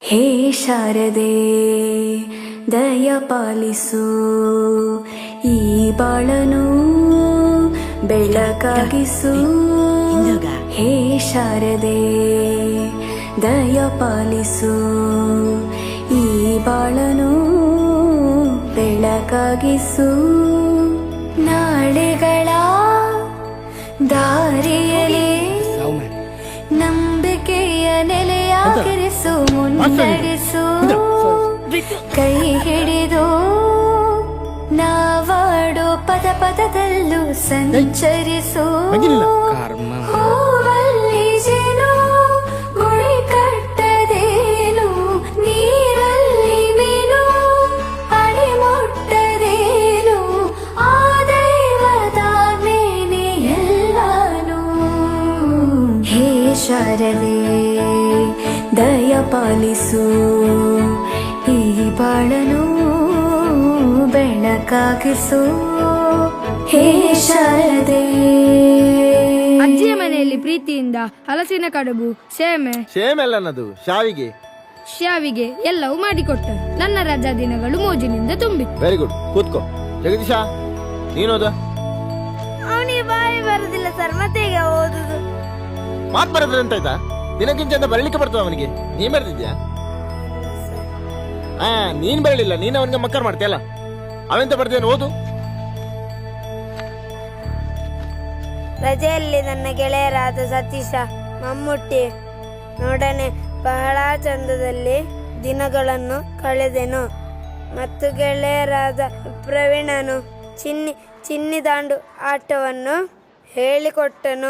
ಹೇ ಶಾರದೆ ದಯ ಪಾಲಿಸು, ಈ ಬಾಳನು ಬೆಳಕಾಗಿಸು. ಹೇ ಶಾರದೆ ದಯ ಪಾಲಿಸು, ಈ ಬಾಳನು ಬೆಳಕಾಗಿಸು. ನಾಳೆಗಳ ದಾರಿಯಲ್ಲಿ ನಂಬಿಕೆಯ ನೆಲೆಯಾಗಿರಿಸು, ಮುನ್ನಡೆಸು. ಕೈ ಹಿಡಿದು ನಾವಾಡೋ ಪದ ಪದದಲ್ಲೂ ಸಂಚರಿಸು. ಹೂವಲ್ಲಿ ಜೇನು ಗುಳಿ ಕಟ್ಟದೇನು, ನೀರಲ್ಲಿ ಮೀನು ಅಡಿ ಮುಟ್ಟದೇನು, ಆ ದೈವದ ಮೇನೆ ಎಲ್ಲಾನು. ಹೇ ಶಾರದೆ ದಯ ಪಾಲಿಸು, ಈ ಬಾಳನು ಬೆಳಕಾಗಿಸು. ಹೇ ಶಾರದೆ. ಅಜ್ಜಿಯ ಮನೆಯಲ್ಲಿ ಪ್ರೀತಿಯಿಂದ ಹಲಸಿನ ಕಡುಬು, ಸೇಮೆ ಅಲ್ಲನದು ಶಾವಿಗೆ ಎಲ್ಲವೂ ಮಾಡಿಕೊಟ್ಟರು. ನನ್ನ ರಜಾ ದಿನಗಳು ಮೋಜಿನಿಂದ ತುಂಬಿತ್ತು. ವೆರಿ ಗುಡ್, ಕೂತ್ಕೋ. ಜಗದೀಶ, ನೀನೋದ? ಅವನಿಗೆ ಬಾಯಿ ಬರುದಿಲ್ಲ ಸರ್, ಮತ್ತೆ ಈಗ ಓದುದು. ಮಾತು ಬರೋದ್ರೆ ಅಂತಾಯ್ತಾ? ದಿನಕ್ಕಿಂತ ಬರಲಿಕ್ಕೆ ಬರ್ತದ ಅವನಿಗೆ. ನೀನ್ ಬರ್ತಿದ್ಯಾ? ನೀನ್ ಬರಲಿಲ್ಲ, ನೀನ್ ಅವನಿಗೆ ಮಕ್ಕಳು ಮಾಡ್ತೀಯಲ್ಲ. ಅವೆಂತ ಬರ್ದೇನು, ಓದು. ರಜೆಯಲ್ಲಿ ನನ್ನ ಗೆಳೆಯರಾದ ಸತೀಶ, ಮಮ್ಮುಟ್ಟಿ ನೋಡನೆ ಬಹಳ ಚಂದದಲ್ಲಿ ದಿನಗಳನ್ನು ಕಳೆದೆನು. ಮತ್ತು ಗೆಳೆಯರಾದ ಪ್ರವೀಣನು ಚಿನ್ನಿ ದಾಂಡು ಆಟವನ್ನು ಹೇಳಿಕೊಟ್ಟನು.